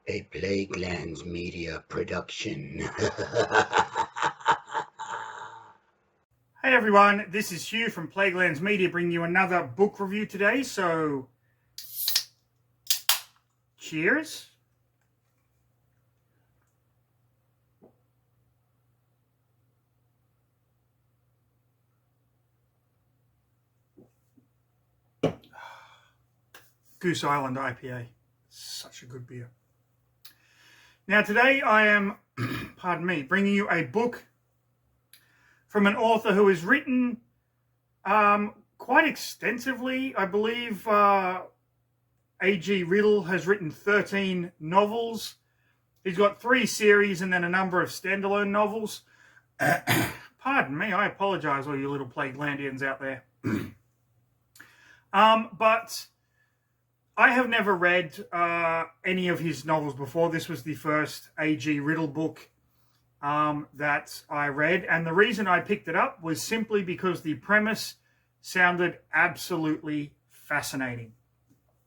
A Plaguelands Media production. Hey everyone, this is Hugh from Plaguelands Media bringing you another book review today. So, cheers. Goose Island IPA. Such a good beer. Now today I am, bringing you a book from an author who has written quite extensively. I believe A.G. Riddle has written 13 novels. He's got 3 series and then a number of standalone novels. Pardon me, I apologize, all you little Plaguelandians out there. But I have never read any of his novels before. This was the first A.G. Riddle book that I read. And the reason I picked it up was simply because the premise sounded absolutely fascinating.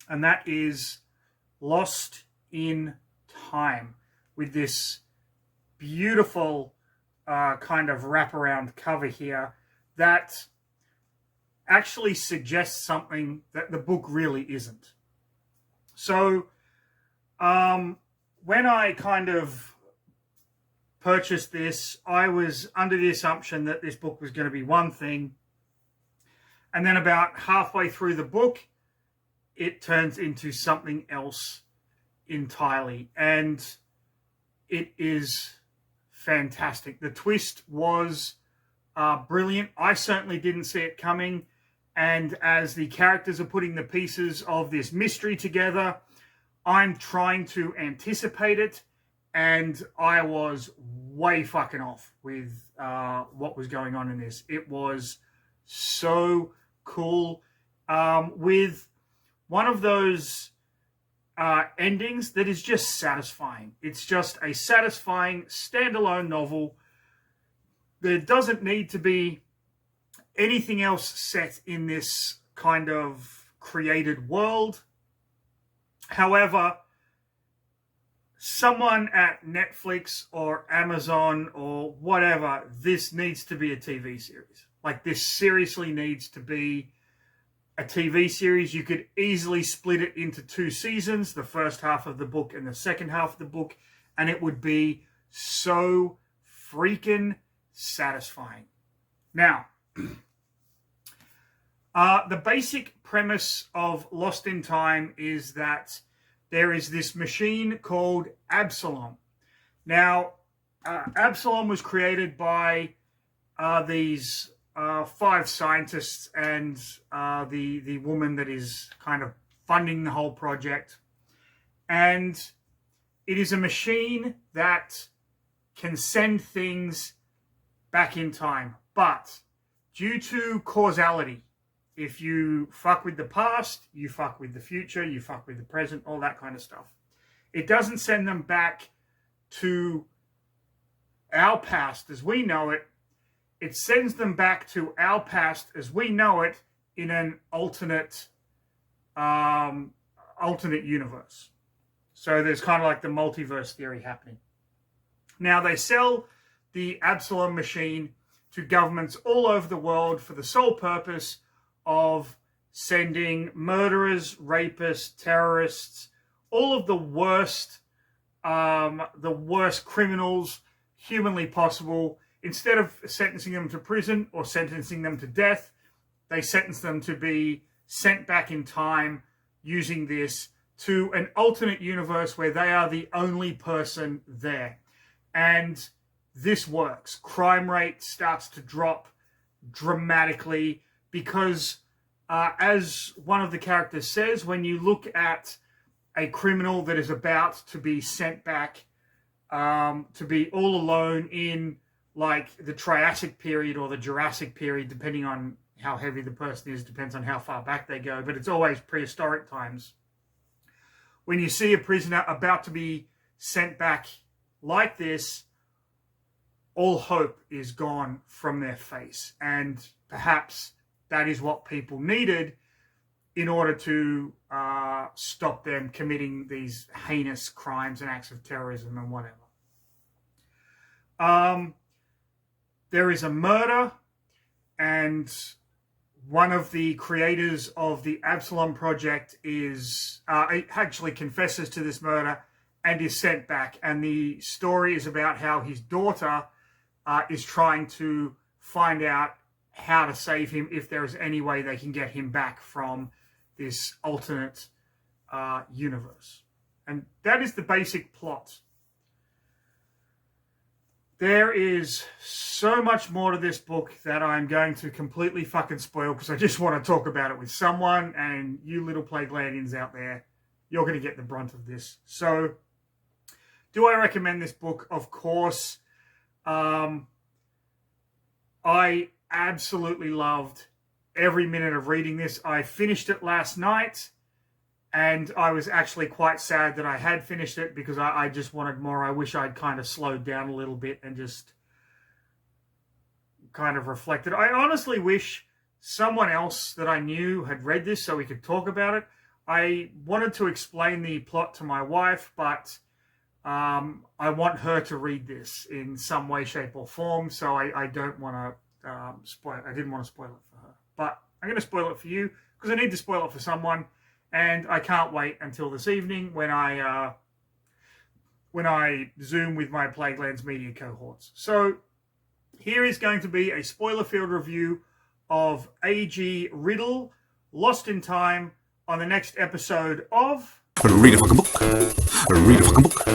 And that is Lost in Time, with this beautiful kind of wraparound cover here that actually suggests something that the book really isn't. So when I kind of purchased this, I was under the assumption that this book was going to be one thing. And then about halfway through the book, it turns into something else entirely. And it is fantastic. The twist was brilliant. I certainly didn't see it coming. And as the characters are putting the pieces of this mystery together, I'm trying to anticipate it. And I was way fucking off with what was going on in this. It was so cool. With one of those endings that is just satisfying. It's just a satisfying standalone novel. There doesn't need to be anything else set in this kind of created world. However, someone at Netflix or Amazon or whatever, this needs to be a TV series. Like, this seriously needs to be a TV series. You could easily split it into 2 seasons, the first half of the book and the second half of the book, and it would be so freaking satisfying. Now, the basic premise of Lost in Time is that there is this machine called Absalom. Now, Absalom was created by these 5 scientists and the woman that is kind of funding the whole project. And it is a machine that can send things back in time. But due to causality, if you fuck with the past, you fuck with the future, you fuck with the present, all that kind of stuff. It doesn't send them back to our past as we know it. It sends them back to our past as we know it in an alternate universe. So there's kind of like the multiverse theory happening. Now, they sell the Absalom machine to governments all over the world for the sole purpose of sending murderers, rapists, terrorists, all of the worst criminals humanly possible. Instead of sentencing them to prison or sentencing them to death, they sentence them to be sent back in time using this to an alternate universe where they are the only person there. And this works. Crime rate starts to drop dramatically because, as one of the characters says, when you look at a criminal that is about to be sent back to be all alone in like the Triassic period or the Jurassic period, depending on how heavy the person is, depends on how far back they go, but it's always prehistoric times. When you see a prisoner about to be sent back like this, all hope is gone from their face. And perhaps that is what people needed in order to stop them committing these heinous crimes and acts of terrorism and whatever. There is a murder, and one of the creators of the Absalom Project is actually confesses to this murder and is sent back. And the story is about how his daughter is trying to find out how to save him, if there is any way they can get him back from this alternate universe. And that is the basic plot. There is so much more to this book that I'm going to completely fucking spoil, because I just want to talk about it with someone, and you little Plaguelandians out there, you're going to get the brunt of this. So, do I recommend this book? Of course. I absolutely loved every minute of reading this. I finished it last night, and I was actually quite sad that I had finished it, because I just wanted more. I wish I'd kind of slowed down a little bit and just kind of reflected. I honestly wish someone else that I knew had read this so we could talk about it. I wanted to explain the plot to my wife, but I want her to read this in some way, shape, or form, so I don't want to spoil it. I didn't want to spoil it for her. But I'm going to spoil it for you, because I need to spoil it for someone. And I can't wait until this evening when I Zoom with my Plaguelands Media cohorts. So here is going to be a spoiler-filled review of A.G. Riddle, Lost in Time, on the next episode of... Read a fucking book. Read a fucking book.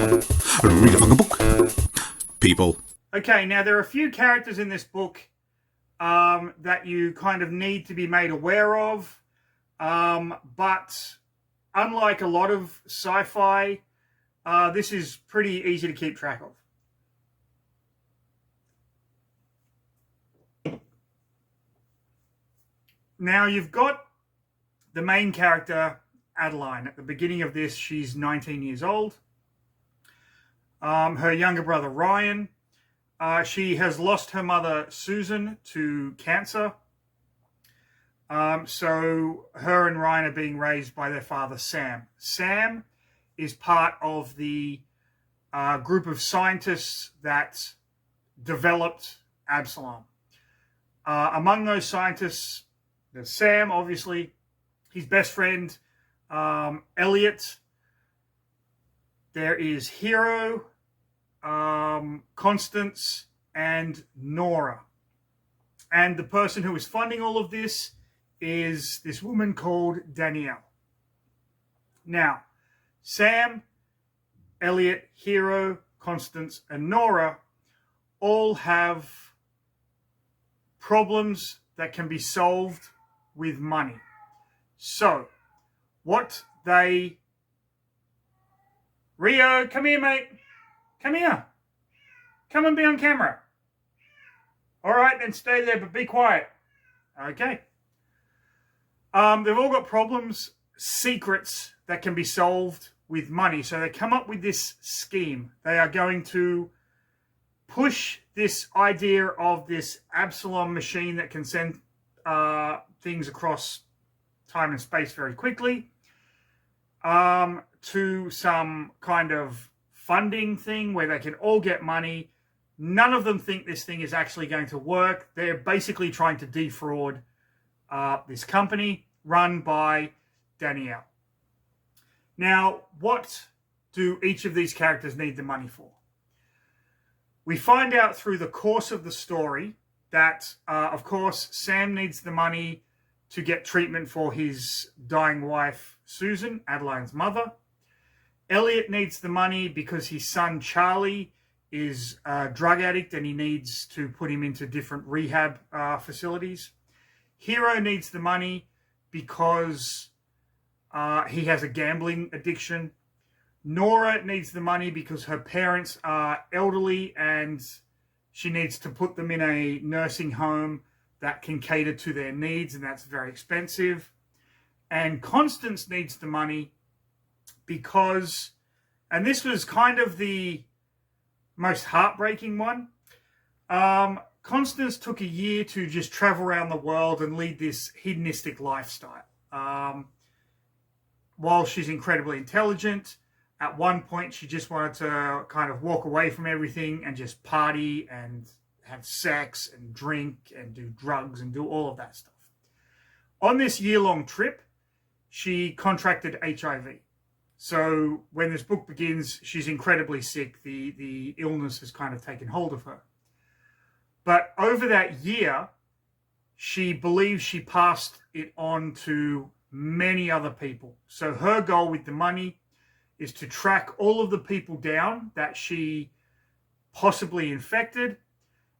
Read a fucking book. People. Okay, now there are a few characters in this book that you kind of need to be made aware of. But unlike a lot of sci-fi, this is pretty easy to keep track of. Now you've got the main character, Adeline. At the beginning of this, she's 19 years old. Her younger brother, Ryan. She has lost her mother, Susan, to cancer. So her and Ryan are being raised by their father, Sam. Sam is part of the group of scientists that developed Absalom. Among those scientists, there's Sam, obviously, his best friend, Elliot. There is Hero, Constance, and Nora. And the person who is funding all of this is this woman called Danielle. Now, Sam, Elliot, Hero, Constance, and Nora all have problems that can be solved with money. So, what they... Rio, come here, mate. Come here. Come and be on camera. All right, then stay there, but be quiet. Okay. They've all got problems, secrets that can be solved with money. So they come up with this scheme. They are going to push this idea of this Absalom machine that can send things across time and space very quickly to some kind of funding thing where they can all get money. None of them think this thing is actually going to work. They're basically trying to defraud this company run by Danielle. Now, what do each of these characters need the money for? We find out through the course of the story that, of course, Sam needs the money to get treatment for his dying wife, Susan, Adeline's mother. Elliot needs the money because his son, Charlie, is a drug addict and he needs to put him into different rehab facilities. Hero needs the money because he has a gambling addiction. Nora needs the money because her parents are elderly and she needs to put them in a nursing home that can cater to their needs, and that's very expensive. And Constance needs the money because, and this was kind of the most heartbreaking one, Constance took a year to just travel around the world and lead this hedonistic lifestyle. While she's incredibly intelligent, at one point she just wanted to kind of walk away from everything and just party and have sex and drink and do drugs and do all of that stuff. On this year-long trip, she contracted HIV. So when this book begins, she's incredibly sick. The illness has kind of taken hold of her. But over that year, she believes she passed it on to many other people. So her goal with the money is to track all of the people down that she possibly infected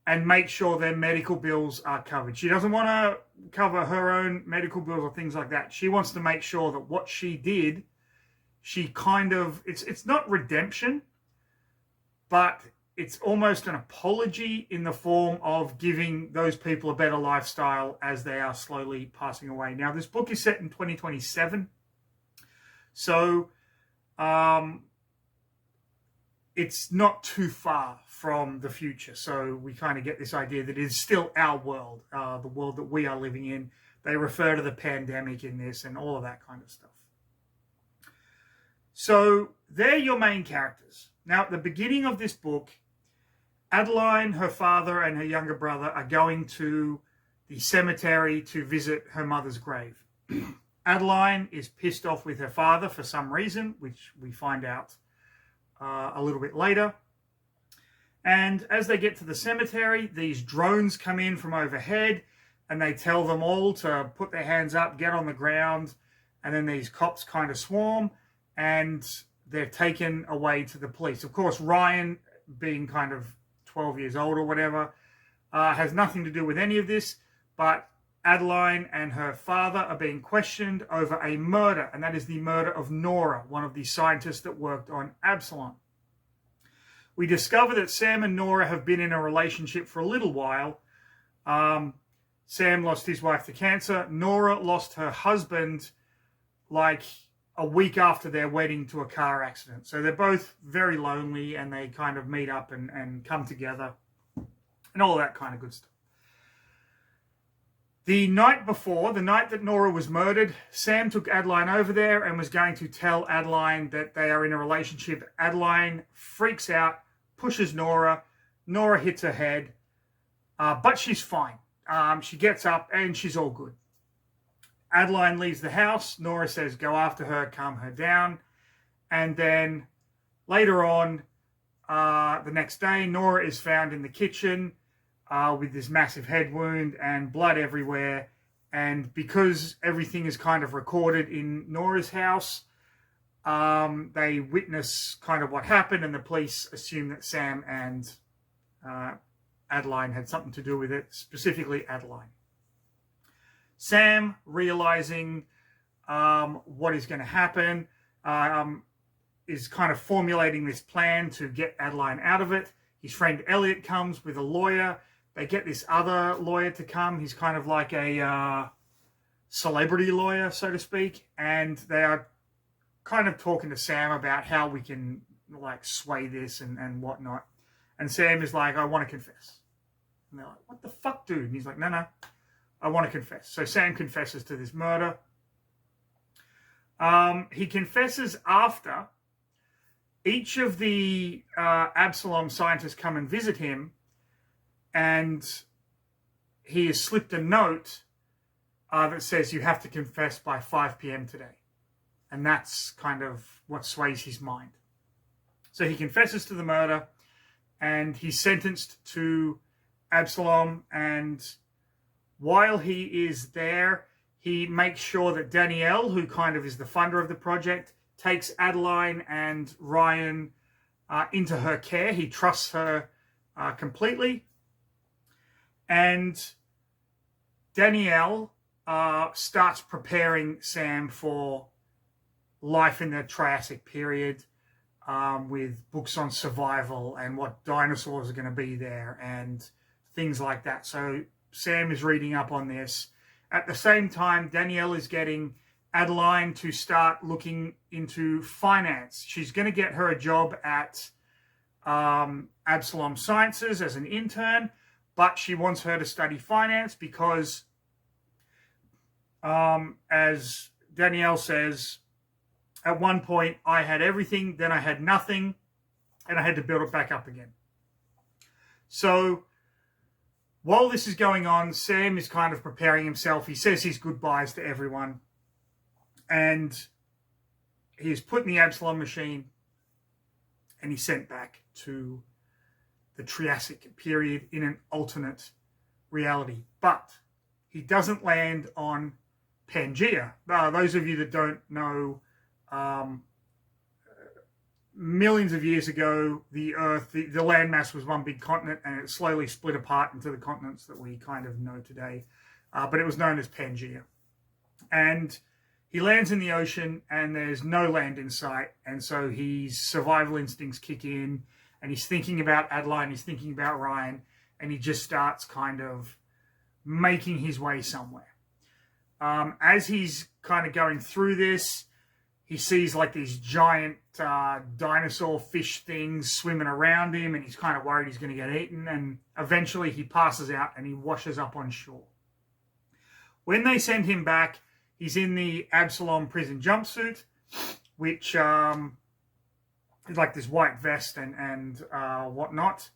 and make sure their medical bills are covered. She doesn't want to cover her own medical bills or things like that. She wants to make sure that what she did, she kind of, it's not redemption, but it's almost an apology in the form of giving those people a better lifestyle as they are slowly passing away. Now, this book is set in 2027. So it's not too far from the future. So we kind of get this idea that it is still our world, the world that we are living in. They refer to the pandemic in this and all of that kind of stuff. So they're your main characters. Now, at the beginning of this book, Adeline, her father, and her younger brother are going to the cemetery to visit her mother's grave. Adeline is pissed off with her father for some reason, which we find out a little bit later. And as they get to the cemetery, these drones come in from overhead and they tell them all to put their hands up, get on the ground. And then these cops kind of swarm and they're taken away to the police. Of course, Ryan, being kind of 12 years old or whatever, has nothing to do with any of this, but Adeline and her father are being questioned over a murder, and that is the murder of Nora, one of the scientists that worked on Absalom. We discover that Sam and Nora have been in a relationship for a little while. Sam lost his wife to cancer. Nora lost her husband like a week after their wedding to a car accident. So they're both very lonely and they kind of meet up and come together and all that kind of good stuff. The night before, the night that Nora was murdered, Sam took Adeline over there and was going to tell Adeline that they are in a relationship. Adeline freaks out, pushes Nora. Nora hits her head, but she's fine. She gets up and she's all good. Adeline leaves the house. Nora says, go after her, calm her down. And then later on, the next day, Nora is found in the kitchen with this massive head wound and blood everywhere. And because everything is kind of recorded in Nora's house, they witness kind of what happened, and the police assume that Sam and Adeline had something to do with it, specifically Adeline. Sam, realizing what is going to happen, is kind of formulating this plan to get Adeline out of it. His friend Elliot comes with a lawyer. They get this other lawyer to come. He's kind of like a celebrity lawyer, so to speak. And they are kind of talking to Sam about how we can like sway this and whatnot. And Sam is like, I want to confess. And they're like, what the fuck, dude? And he's like, no, I want to confess. So Sam confesses to this murder. He confesses after each of the Absalom scientists come and visit him, and he has slipped a note that says you have to confess by 5 p.m. today. And that's kind of what sways his mind. So he confesses to the murder, and he's sentenced to Absalom, and while he is there, he makes sure that Danielle, who kind of is the funder of the project, takes Adeline and Ryan into her care. He trusts her completely. And Danielle starts preparing Sam for life in the Triassic period with books on survival and what dinosaurs are going to be there and things like that. So Sam is reading up on this. At the same time, Danielle is getting Adeline to start looking into finance. She's going to get her a job at Absalom Sciences as an intern, but she wants her to study finance because As Danielle says, at one point I had everything, then I had nothing, and I had to build it back up again. So while this is going on, Sam is kind of preparing himself. He says his goodbyes to everyone, and he's put in the Absalom machine, and he's sent back to the Triassic period in an alternate reality. But he doesn't land on Pangea. Those of you that don't know, millions of years ago, the Earth, the landmass was one big continent, and it slowly split apart into the continents that we kind of know today. But it was known as Pangea. And he lands in the ocean, and there's no land in sight. And so his survival instincts kick in, and he's thinking about Adeline, he's thinking about Ryan, and he just starts kind of making his way somewhere. As he's kind of going through this, he sees like these giant dinosaur fish things swimming around him, and he's kind of worried he's going to get eaten. And eventually he passes out and he washes up on shore. When they send him back, he's in the Absalom prison jumpsuit, which is like this white vest and whatnot.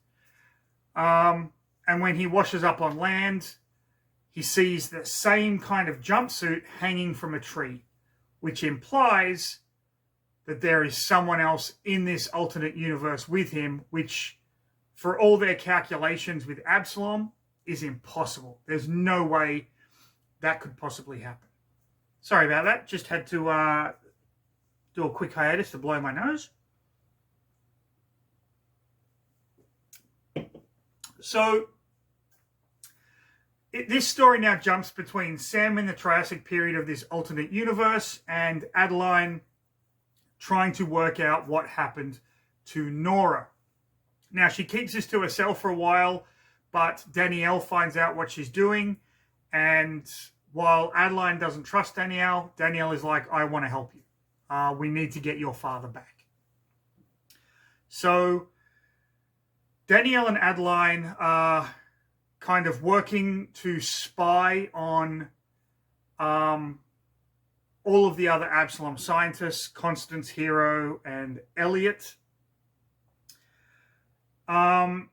And when he washes up on land, he sees the same kind of jumpsuit hanging from a tree, which implies that there is someone else in this alternate universe with him, which, for all their calculations with Absalom, is impossible. There's no way that could possibly happen. Sorry about that. Just had to do a quick hiatus to blow my nose. So this story now jumps between Sam in the Triassic period of this alternate universe and Adeline trying to work out what happened to Nora. Now, she keeps this to herself for a while, but Danielle finds out what she's doing. And while Adeline doesn't trust Danielle, Danielle is like, I want to help you. We need to get your father back. So Danielle and Adeline are kind of working to spy on all of the other Absalom scientists, Constance, Hero, and Elliot. And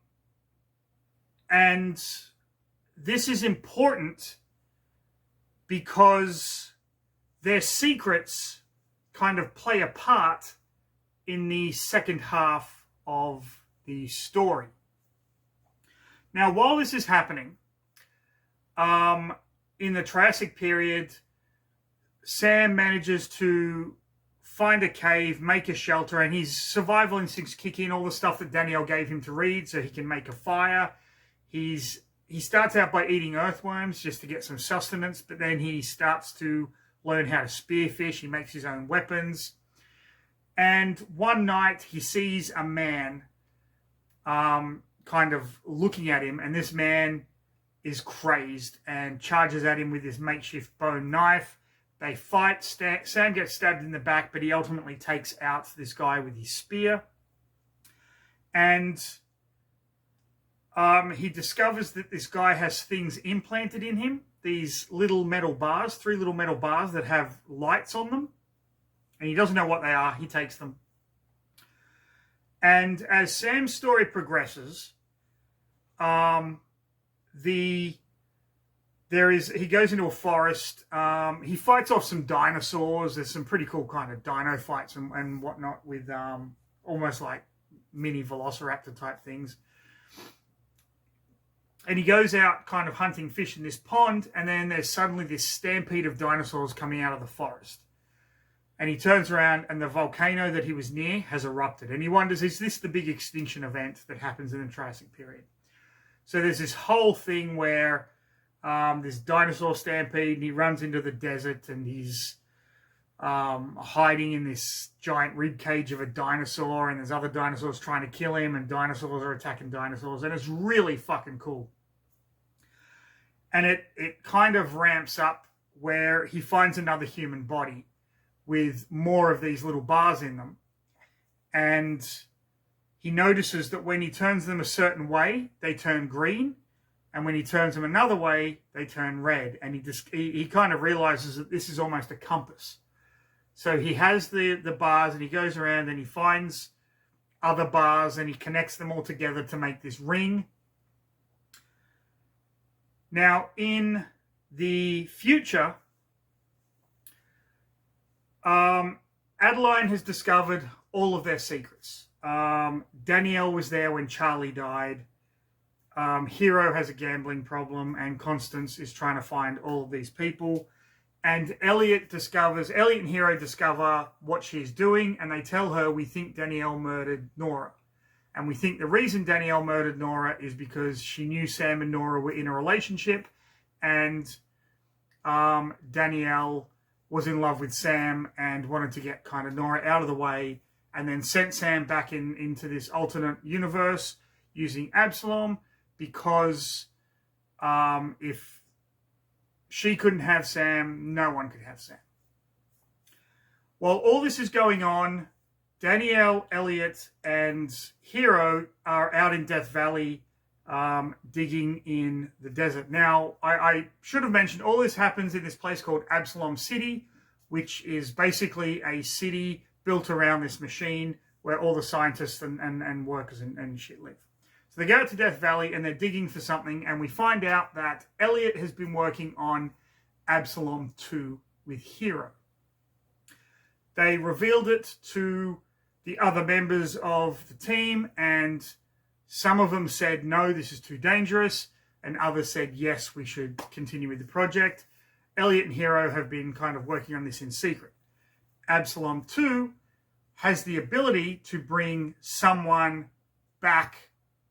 this is important because their secrets kind of play a part in the second half of the story. Now, while this is happening, in the Triassic period, Sam manages to find a cave, make a shelter, and his survival instincts kick in, all the stuff that Danielle gave him to read so he can make a fire. He starts out by eating earthworms just to get some sustenance, but then he starts to learn how to spearfish. He makes his own weapons. And one night he sees a man kind of looking at him, and this man is crazed and charges at him with his makeshift bone knife. They fight. Sam gets stabbed in the back, but he ultimately takes out this guy with his spear. And he discovers that this guy has things implanted in him, these little metal bars, 3 little metal bars that have lights on them. And he doesn't know what they are. He takes them. And as Sam's story progresses, he goes into a forest. He fights off some dinosaurs. There's some pretty cool kind of dino fights and whatnot with almost like mini velociraptor type things. And he goes out kind of hunting fish in this pond, and then there's suddenly this stampede of dinosaurs coming out of the forest. And he turns around, and the volcano that he was near has erupted. And he wonders, is this the big extinction event that happens in the Triassic period? So there's this whole thing where this dinosaur stampede, and he runs into the desert, and he's hiding in this giant rib cage of a dinosaur, and there's other dinosaurs trying to kill him, and dinosaurs are attacking dinosaurs, and it's really fucking cool. And it kind of ramps up where he finds another human body with more of these little bars in them, and he notices that when he turns them a certain way, they turn green, And when he turns them another way, they turn red. And he kind of realizes that this is almost a compass. So he has the bars, and he goes around and he finds other bars and he connects them all together to make this ring. Now, in the future, Adeline has discovered all of their secrets. Danielle was there when Charlie died. Hero has a gambling problem, and Constance is trying to find all of these people. And Elliot and Hero discover what she's doing, and they tell her, we think Danielle murdered Nora. And we think the reason Danielle murdered Nora is because she knew Sam and Nora were in a relationship, and Danielle was in love with Sam and wanted to get kind of Nora out of the way, and then sent Sam back into this alternate universe using Absalom, because if she couldn't have Sam, no one could have Sam. While all this is going on, Danielle, Elliot, and Hero are out in Death Valley digging in the desert. Now, I should have mentioned all this happens in this place called Absalom City, which is basically a city built around this machine where all the scientists and workers and shit live. So they go out to Death Valley and they're digging for something, and we find out that Elliot has been working on Absalom 2 with Hero. They revealed it to the other members of the team, and some of them said, no, this is too dangerous, and others said, yes, we should continue with the project. Elliot and Hero have been kind of working on this in secret. Absalom 2 has the ability to bring someone back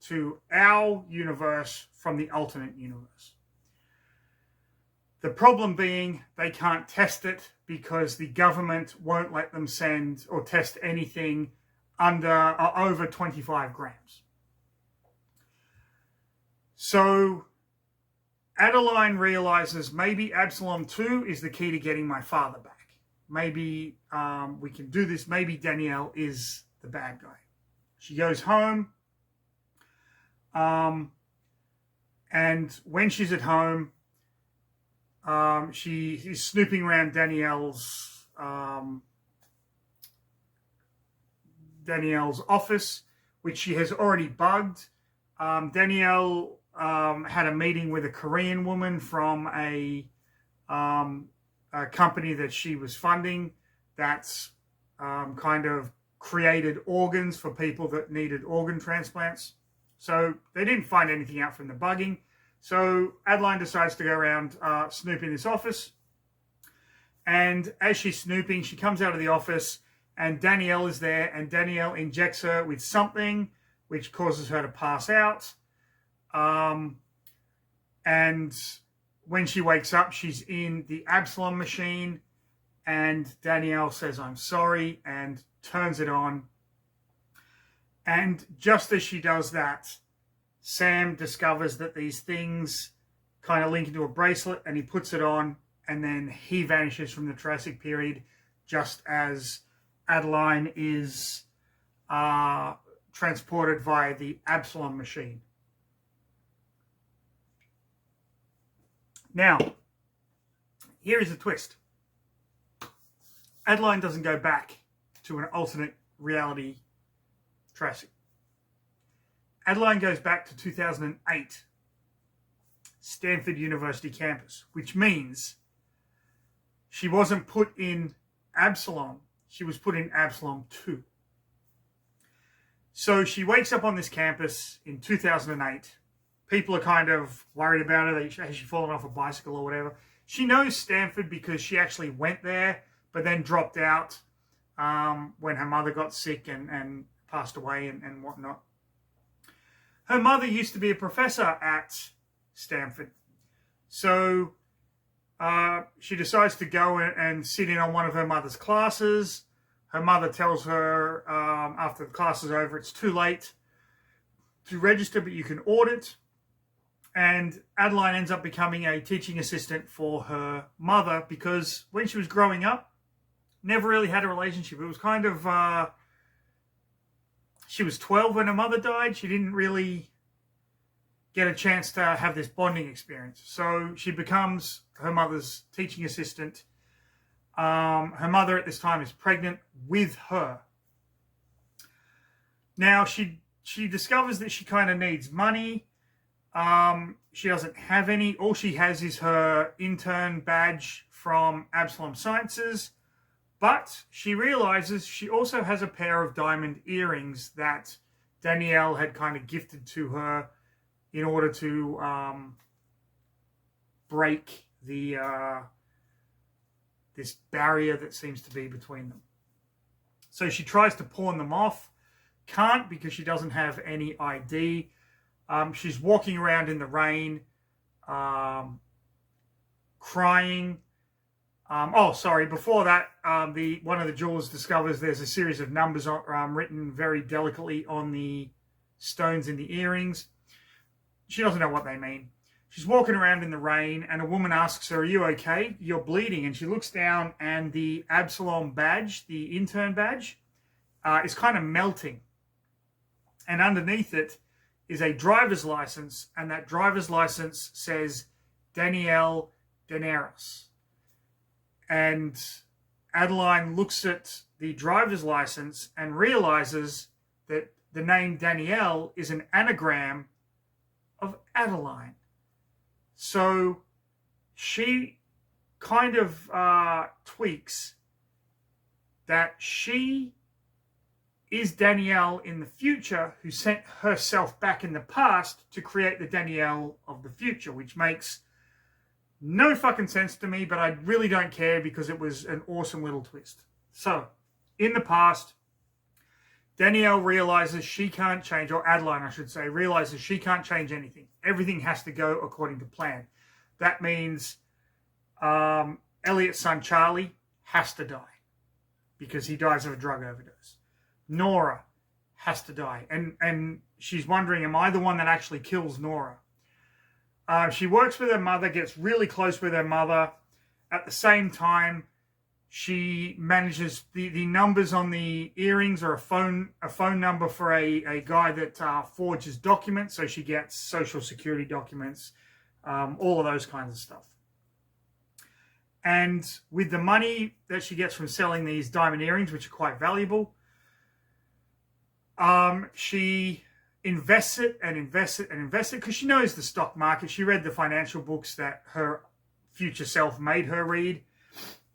to our universe from the alternate universe. The problem being they can't test it because the government won't let them send or test anything under or over 25 grams. So Adeline realizes maybe Absalom 2 is the key to getting my father back. Maybe we can do this. Maybe Danielle is the bad guy. She goes home. And when she's at home, she is snooping around Danielle's office, which she has already bugged. Danielle had a meeting with a Korean woman from a company that she was funding that's kind of created organs for people that needed organ transplants. So they didn't find anything out from the bugging. So Adeline decides to go around snooping this office. And as she's snooping, she comes out of the office and Danielle is there, and Danielle injects her with something which causes her to pass out. And when she wakes up, she's in the Absalom machine, and Danielle says, I'm sorry, and turns it on. And just as she does that, Sam discovers that these things kind of link into a bracelet, and he puts it on, and then he vanishes from the Jurassic period just as Adeline is transported via the Absalom machine. Now, here is the twist. Adeline doesn't go back to an alternate reality Jurassic. Adeline goes back to 2008, Stanford University campus, which means she wasn't put in Absalom, she was put in Absalom 2. So she wakes up on this campus in 2008. People are kind of worried about her. Has she fallen off a bicycle or whatever? She knows Stanford because she actually went there, but then dropped out when her mother got sick and passed away and whatnot. Her mother used to be a professor at Stanford. So she decides to go and sit in on one of her mother's classes. Her mother tells her after the class is over, it's too late to register, but you can audit. And Adeline ends up becoming a teaching assistant for her mother because when she was growing up, never really had a relationship. It was kind of, she was 12 when her mother died. She didn't really get a chance to have this bonding experience. So she becomes her mother's teaching assistant. Her mother at this time is pregnant with her. Now she discovers that she kind of needs money. She doesn't have any. All she has is her intern badge from Absalom Sciences. But she realizes she also has a pair of diamond earrings that Danielle had kind of gifted to her in order to break the this barrier that seems to be between them. So she tries to pawn them off. Can't, because she doesn't have any ID. She's walking around in the rain, crying. Before that, one of the jewelers discovers there's a series of numbers written very delicately on the stones in the earrings. She doesn't know what they mean. She's walking around in the rain, and a woman asks her, "Are you okay? You're bleeding." And she looks down, and the Absalom badge, the intern badge, is kind of melting. And underneath it is a driver's license, and that driver's license says Danielle Daenerys. And Adeline looks at the driver's license and realizes that the name Danielle is an anagram of Adeline. So she kind of tweaks that she is Danielle in the future who sent herself back in the past to create the Danielle of the future, which makes no fucking sense to me, but I really don't care because it was an awesome little twist. So, in the past, Danielle realizes she can't change, or Adeline, I should say, realizes she can't change anything. Everything has to go according to plan. That means Elliot's son, Charlie, has to die because he dies of a drug overdose. Nora has to die. And she's wondering, am I the one that actually kills Nora? She works with her mother, gets really close with her mother. At the same time, she manages the numbers on the earrings are a phone number for a guy that forges documents. So she gets social security documents, all of those kinds of stuff. And with the money that she gets from selling these diamond earrings, which are quite valuable, she invests it because she knows the stock market. She read the financial books that her future self made her read,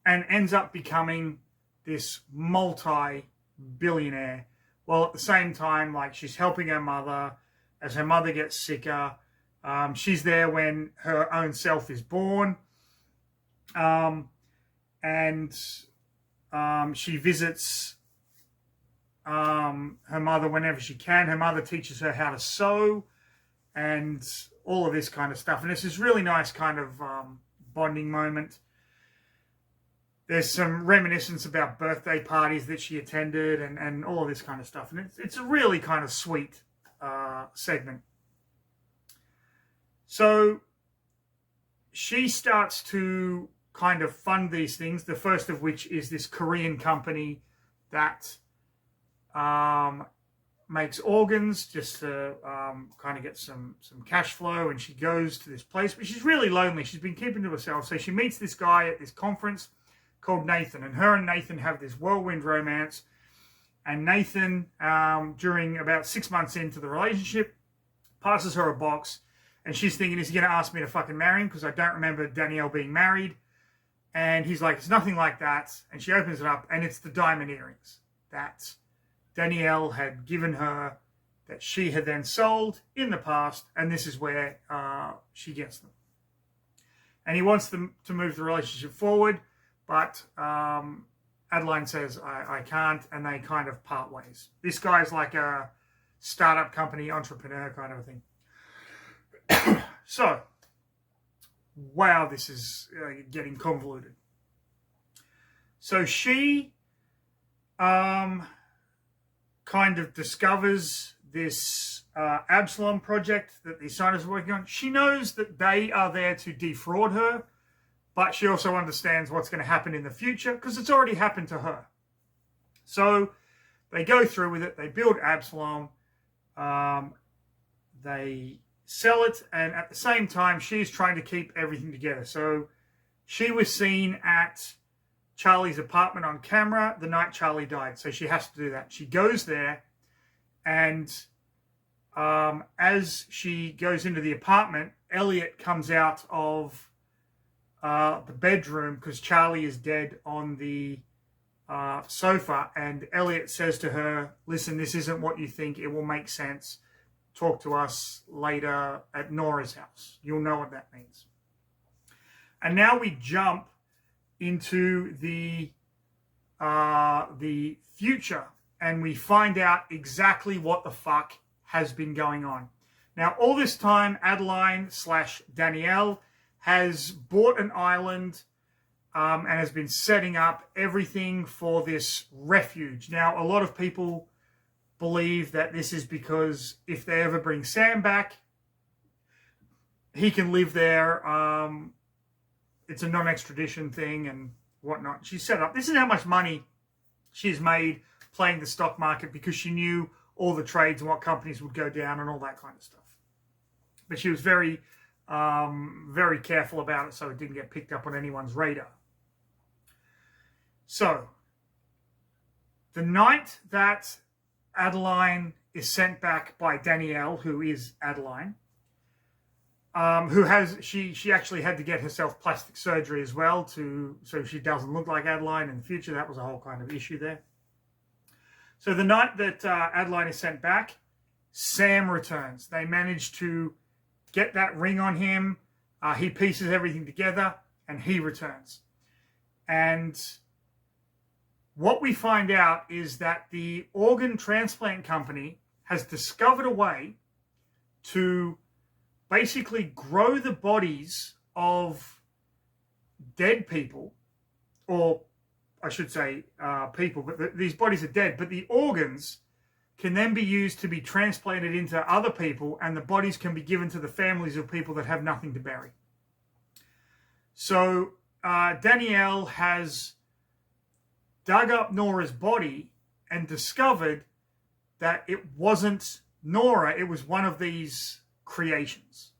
and ends up becoming this multi-billionaire. While at the same time, like, she's helping her mother as her mother gets sicker. She's there when her own self is born. She visits her mother whenever she can. Her mother teaches her how to sew and all of this kind of stuff. And it's this really nice kind of bonding moment. There's some reminiscence about birthday parties that she attended and all of this kind of stuff. And it's a really kind of sweet segment. So she starts to kind of fund these things, the first of which is this Korean company that makes organs just to kind of get some cash flow. And she goes to this place, but she's really lonely. She's been keeping to herself. So she meets this guy at this conference called Nathan, and her and Nathan have this whirlwind romance. And Nathan, during about 6 months into the relationship, passes her a box, and she's thinking, is he going to ask me to fucking marry him? Because I don't remember Danielle being married. And he's like, it's nothing like that. And she opens it up, and it's the diamond earrings that Danielle had given her, that she had then sold in the past, and this is where she gets them. And he wants them to move the relationship forward, but Adeline says, I can't, and they kind of part ways. This guy's like a startup company entrepreneur kind of a thing. So, wow, this is getting convoluted. So she kind of discovers this Absalom project that the scientists are working on. She knows that they are there to defraud her, but she also understands what's going to happen in the future because it's already happened to her. So they go through with it. They build Absalom. They sell it, and at the same time, she's trying to keep everything together. So she was seen at Charlie's apartment on camera the night Charlie died, so she has to do that. She goes there, and as she goes into the apartment, Elliot comes out of the bedroom because Charlie is dead on the sofa, and Elliot says to her, listen, this isn't what you think. It will make sense. Talk to us later at Nora's house. You'll know what that means. And now we jump into the future, and we find out exactly what the fuck has been going on. Now, all this time, Adeline/Danielle has bought an island and has been setting up everything for this refuge. Now, a lot of people believe that this is because if they ever bring Sam back, he can live there. It's a non-extradition thing and whatnot. She set up. This is how much money she's made playing the stock market because she knew all the trades and what companies would go down and all that kind of stuff. But she was very, very careful about it so it didn't get picked up on anyone's radar. So, the night that Adeline is sent back by Danielle, who is Adeline, she actually had to get herself plastic surgery as well so she doesn't look like Adeline in the future. That was a whole kind of issue there. So the night that Adeline is sent back, Sam returns. They manage to get that ring on him. He pieces everything together and he returns. And what we find out is that the organ transplant company has discovered a way to basically grow the bodies of dead people, or I should say people, but these bodies are dead, but the organs can then be used to be transplanted into other people, and the bodies can be given to the families of people that have nothing to bury. So Danielle has dug up Nora's body and discovered that it wasn't Nora, it was one of these creations.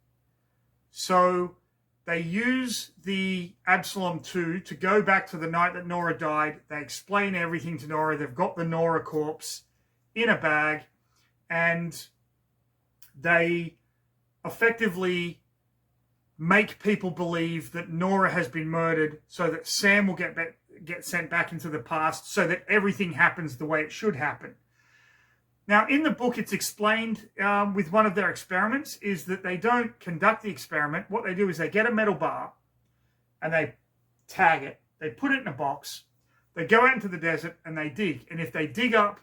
So they use the Absalom 2 to go back to the night that Nora died. They explain everything to Nora. They've got the Nora corpse in a bag, and they effectively make people believe that Nora has been murdered so that Sam will get sent back into the past so that everything happens the way it should happen. Now, in the book, it's explained with one of their experiments is that they don't conduct the experiment. What they do is they get a metal bar and they tag it. They put it in a box. They go out into the desert and they dig. And if they dig up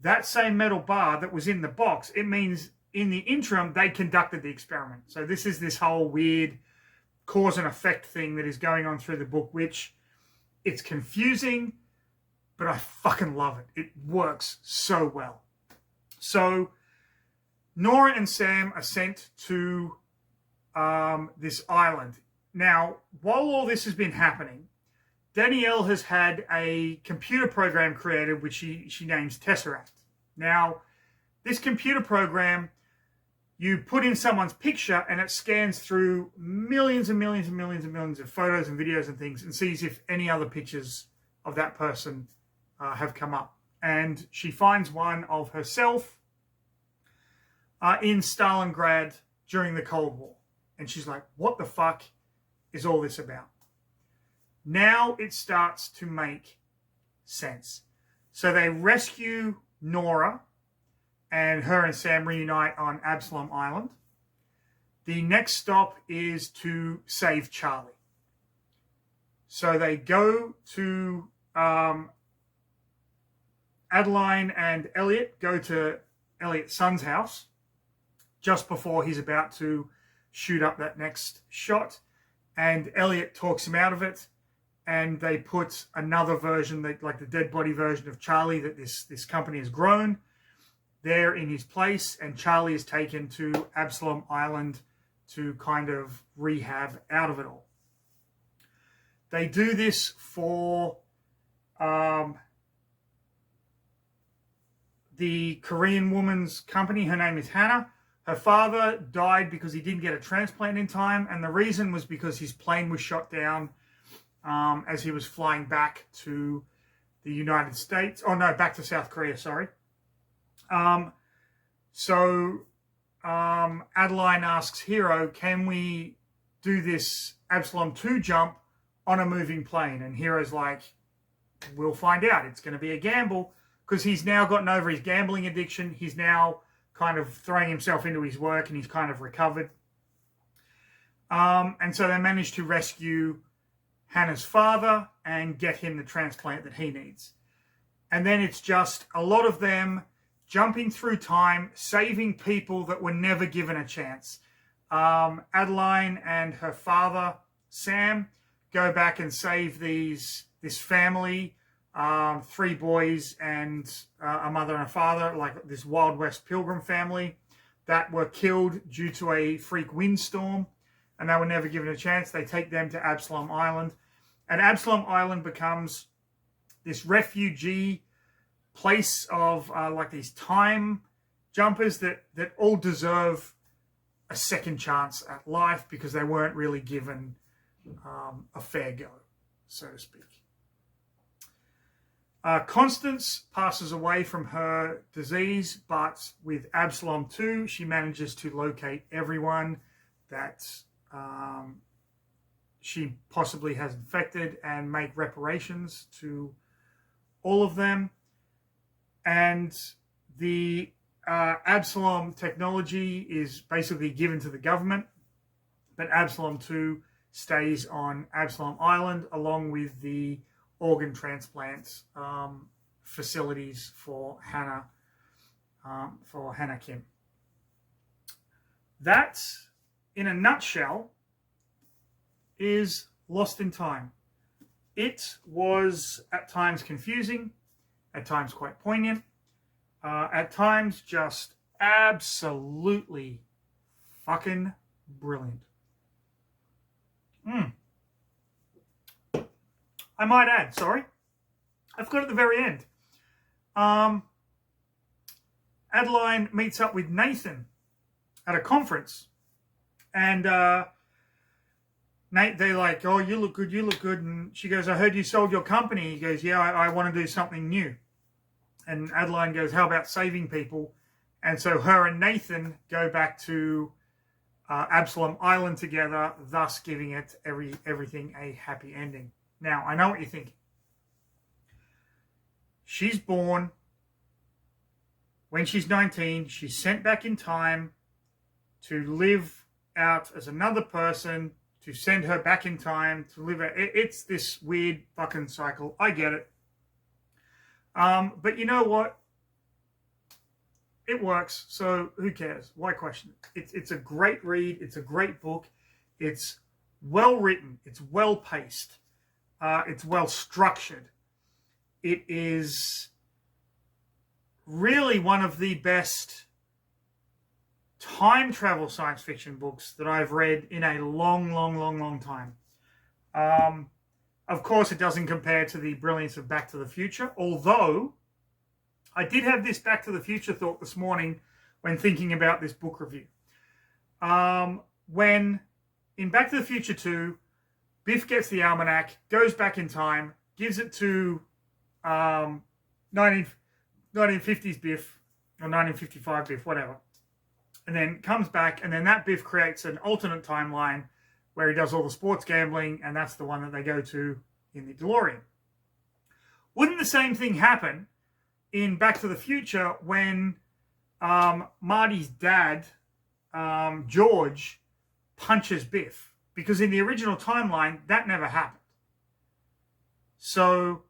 that same metal bar that was in the box, it means in the interim, they conducted the experiment. So this is this whole weird cause and effect thing that is going on through the book, which it's confusing, but I fucking love it. It works so well. So Nora and Sam are sent to this island. Now, while all this has been happening, Danielle has had a computer program created, which she names Tesseract. Now, this computer program, you put in someone's picture and it scans through millions and millions and millions and millions of photos and videos and things and sees if any other pictures of that person have come up. And she finds one of herself in Stalingrad during the Cold War. And she's like, what the fuck is all this about? Now it starts to make sense. So they rescue Nora, and her and Sam reunite on Absalom Island. The next stop is to save Charlie. So they go to Adeline and Elliot go to Elliot's son's house just before he's about to shoot up that next shot. And Elliot talks him out of it. And they put another version, like the dead body version of Charlie that this company has grown, there in his place. And Charlie is taken to Absalom Island to kind of rehab out of it all. They do this for the Korean woman's company. Her name is Hannah, Her father died because he didn't get a transplant in time, and the reason was because his plane was shot down as he was flying back to the United States. Oh, no, back to South Korea, sorry. Adeline asks Hero, can we do this Absalom 2 jump on a moving plane? And Hero's like, we'll find out. It's going to be a gamble, because he's now gotten over his gambling addiction. He's now kind of throwing himself into his work, and he's kind of recovered. And so they managed to rescue Hannah's father and get him the transplant that he needs. And then it's just a lot of them jumping through time, saving people that were never given a chance. Adeline and her father, Sam, go back and save this family, 3 boys and a mother and a father, like this Wild West Pilgrim family that were killed due to a freak windstorm, and they were never given a chance. They take them to Absalom Island, and Absalom Island becomes this refugee place of like these time jumpers that all deserve a second chance at life because they weren't really given a fair go, so to speak. Constance passes away from her disease, but with Absalom 2, she manages to locate everyone that she possibly has infected and make reparations to all of them. And the Absalom technology is basically given to the government, but Absalom 2 stays on Absalom Island along with the organ transplant facilities for Hannah Kim. That, in a nutshell, is Lost in Time. It was at times confusing, at times quite poignant, at times just absolutely fucking brilliant. I might add, sorry, I've got at the very end. Adeline meets up with Nathan at a conference, and Nate, they're like, oh, you look good, and she goes, I heard you sold your company. He goes, yeah, I want to do something new. And Adeline goes, how about saving people? And so her and Nathan go back to Absalom Island together, thus giving it everything a happy ending. Now, I know what you're thinking. She's born. When she's 19, she's sent back in time to live out as another person, to send her back in time to live out. It's this weird fucking cycle. I get it. But you know what? It works, so who cares? Why question it? It's a great read. It's a great book. It's well written. It's well paced. It's well structured. It is really one of the best time travel science fiction books that I've read in a long time. Of course, it doesn't compare to the brilliance of Back to the Future, although I did have this Back to the Future thought this morning when thinking about this book review. When in Back to the Future 2, Biff gets the almanac, goes back in time, gives it to 1950s Biff, or 1955 Biff, whatever, and then comes back, and then that Biff creates an alternate timeline where he does all the sports gambling, and that's the one that they go to in the DeLorean. Wouldn't the same thing happen in Back to the Future when Marty's dad, George, punches Biff? Because in the original timeline, that never happened. So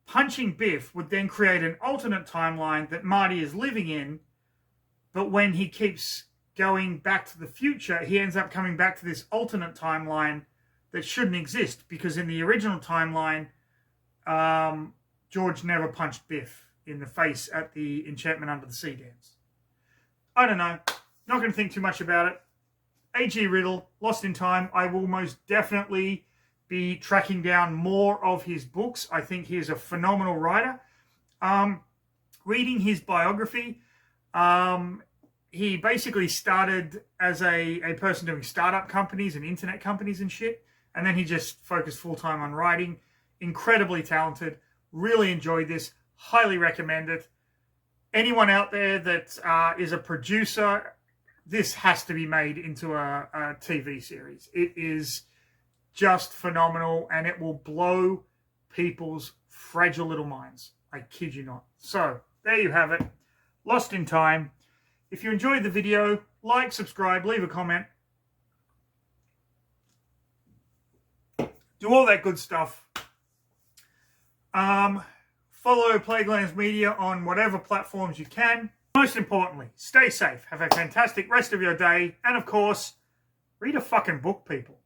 punching Biff would then create an alternate timeline that Marty is living in, but when he keeps going back to the future, he ends up coming back to this alternate timeline that shouldn't exist, because in the original timeline, George never punched Biff in the face at the Enchantment Under the Sea dance. I don't know. Not going to think too much about it. A.G. Riddle, Lost in Time. I will most definitely be tracking down more of his books. I think he is a phenomenal writer. Reading his biography, he basically started as a person doing startup companies and internet companies and shit. And then he just focused full-time on writing. Incredibly talented. Really enjoyed this. Highly recommend it. Anyone out there that is a producer, this has to be made into a TV series. It is just phenomenal, and it will blow people's fragile little minds. I kid you not. So, there you have it. Lost in Time. If you enjoyed the video, like, subscribe, leave a comment. Do all that good stuff. Follow Plaguelands Media on whatever platforms you can. Most importantly, stay safe. Have a fantastic rest of your day. And of course, read a fucking book, people.